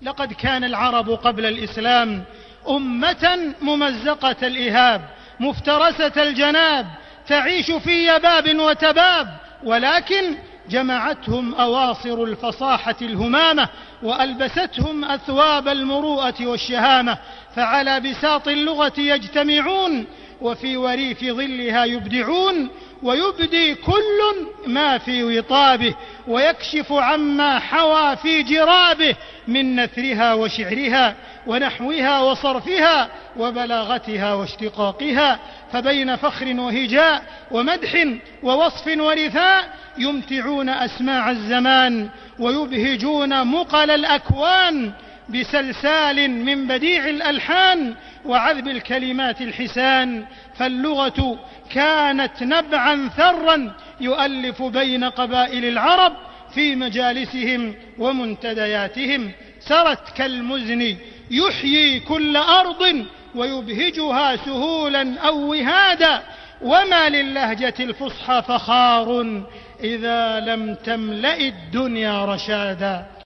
لقد كان العرب قبل الإسلام أمة ممزقة الإهاب مفترسة الجناب، تعيش في يباب وتباب، ولكن جمعتهم أواصر الفصاحة الهمامة وألبستهم أثواب المروءة والشهامة، فعلى بساط اللغة يجتمعون وفي وريف ظلها يبدعون، ويبدي كل ما في وطابه ويكشف عما حوى في جرابه من نثرها وشعرها ونحوها وصرفها وبلاغتها واشتقاقها، فبين فخر وهجاء ومدح ووصف ورثاء يمتعون أسماع الزمان ويبهجون مقل الأكوان بسلسال من بديع الألحان وعذب الكلمات الحسان. فاللغة كانت نبعا ثرا يؤلف بين قبائل العرب في مجالسهم ومنتدياتهم، سرت كالمزن يحيي كل أرض ويبهجها سهولا أو وهادا، وما للهجة الفصحى فخار إذا لم تملأ الدنيا رشادا.